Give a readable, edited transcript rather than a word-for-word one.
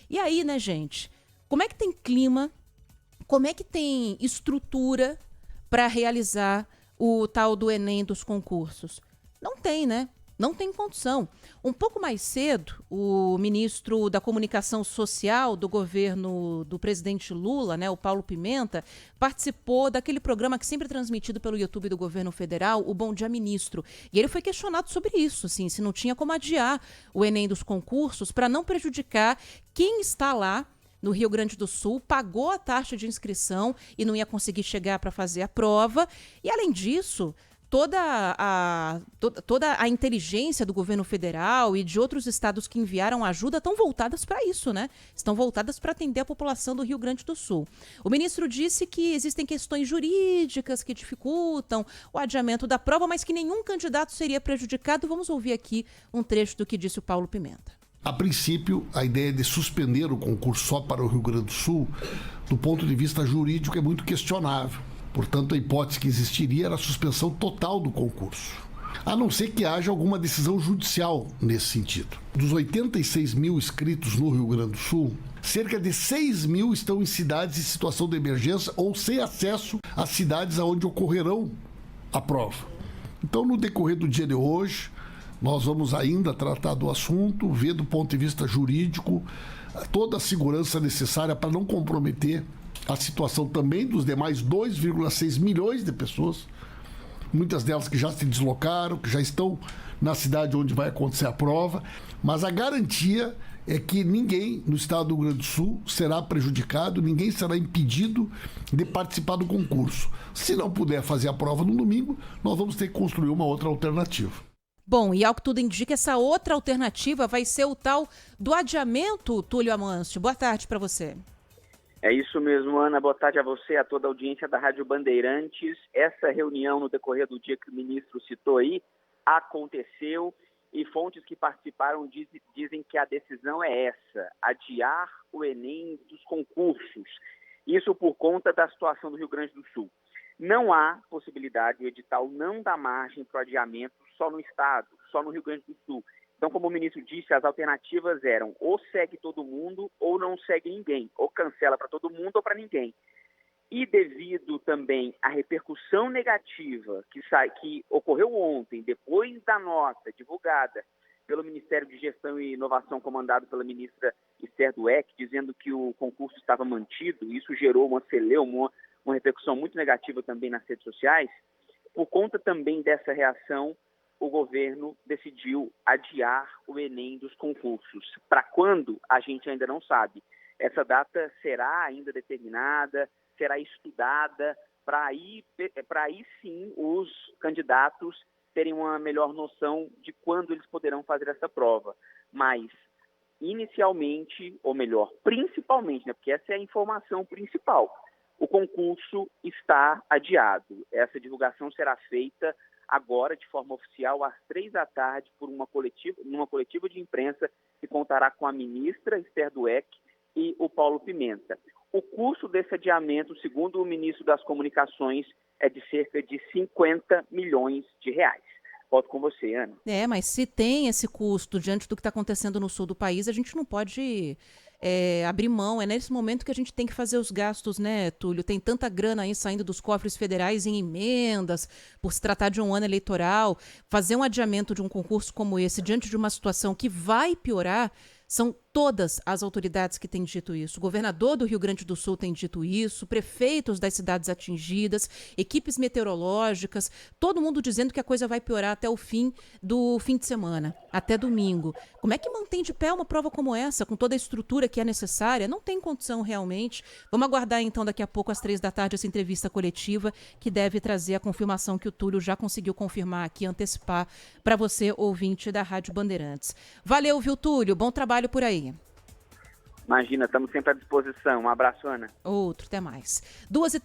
E aí, né, gente, como é que tem clima, como é que tem estrutura para realizar o tal do Enem dos concursos? Não tem, né? Não tem condição. Um pouco mais cedo, o ministro da Comunicação Social do governo do presidente Lula, né, o Paulo Pimenta, participou daquele programa que sempre é transmitido pelo YouTube do governo federal, o Bom Dia Ministro. E ele foi questionado sobre isso, assim, se não tinha como adiar o Enem dos concursos para não prejudicar quem está lá no Rio Grande do Sul, pagou a taxa de inscrição e não ia conseguir chegar para fazer a prova. E, além disso, toda a inteligência do governo federal e de outros estados que enviaram ajuda estão voltadas para isso, né? Estão voltadas para atender a população do Rio Grande do Sul. O ministro disse que existem questões jurídicas que dificultam o adiamento da prova, mas que nenhum candidato seria prejudicado. Vamos ouvir aqui um trecho do que disse o Paulo Pimenta. A princípio, a ideia de suspender o concurso só para o Rio Grande do Sul, do ponto de vista jurídico, é muito questionável. Portanto, a hipótese que existiria era a suspensão total do concurso, a não ser que haja alguma decisão judicial nesse sentido. Dos 86 mil inscritos no Rio Grande do Sul, cerca de 6 mil estão em cidades em situação de emergência ou sem acesso às cidades onde ocorrerão a prova. Então, no decorrer do dia de hoje, nós vamos ainda tratar do assunto, ver do ponto de vista jurídico toda a segurança necessária para não comprometer a situação também dos demais 2,6 milhões de pessoas, muitas delas que já se deslocaram, que já estão na cidade onde vai acontecer a prova, mas a garantia é que ninguém no estado do Rio Grande do Sul será prejudicado, ninguém será impedido de participar do concurso. Se não puder fazer a prova no domingo, nós vamos ter que construir uma outra alternativa. Bom, e ao que tudo indica, essa outra alternativa vai ser o tal do adiamento, Túlio Amâncio. Boa tarde para você. É isso mesmo, Ana. Boa tarde a você, a toda a audiência da Rádio Bandeirantes. Essa reunião no decorrer do dia que o ministro citou aí aconteceu e fontes que participaram dizem que a decisão é essa: adiar o Enem dos concursos. Isso por conta da situação do Rio Grande do Sul. Não há possibilidade, o edital não dá margem para o adiamento só no estado, só no Rio Grande do Sul. Então, como o ministro disse, as alternativas eram ou segue todo mundo ou não segue ninguém, ou cancela para todo mundo ou para ninguém. E devido também à repercussão negativa que ocorreu ontem, depois da nota divulgada pelo Ministério de Gestão e Inovação, comandado pela ministra Esther Dweck, dizendo que o concurso estava mantido, isso gerou uma celeuma, uma repercussão muito negativa também nas redes sociais. Por conta também dessa reação, o governo decidiu adiar o Enem dos concursos. Para quando, a gente ainda não sabe. Essa data será ainda determinada, será estudada, para aí sim os candidatos terem uma melhor noção de quando eles poderão fazer essa prova. Mas, inicialmente, ou melhor, principalmente, né, porque essa é a informação principal, o concurso está adiado. Essa divulgação será feita agora, de forma oficial, às 15h numa coletiva de imprensa que contará com a ministra Esther Dweck e o Paulo Pimenta. O custo desse adiamento, segundo o ministro das Comunicações, é de cerca de 50 milhões de reais. Volto com você, Ana. Mas se tem esse custo diante do que está acontecendo no sul do país, a gente não pode abrir mão. É nesse momento que a gente tem que fazer os gastos, né, Túlio? Tem tanta grana aí saindo dos cofres federais em emendas, por se tratar de um ano eleitoral. Fazer um adiamento de um concurso como esse, diante de uma situação que vai piorar, são todas as autoridades que têm dito isso. O governador do Rio Grande do Sul tem dito isso, prefeitos das cidades atingidas, equipes meteorológicas, todo mundo dizendo que a coisa vai piorar até o fim do fim de semana, até domingo. Como é que mantém de pé uma prova como essa, com toda a estrutura que é necessária? Não tem condição realmente. Vamos aguardar então daqui a pouco às 15h essa entrevista coletiva que deve trazer a confirmação que o Túlio já conseguiu confirmar aqui, antecipar para você, ouvinte da Rádio Bandeirantes. Valeu, viu, Túlio? Bom trabalho por aí. Imagina, estamos sempre à disposição. Um abraço, Ana. Outro, até mais. 2h30.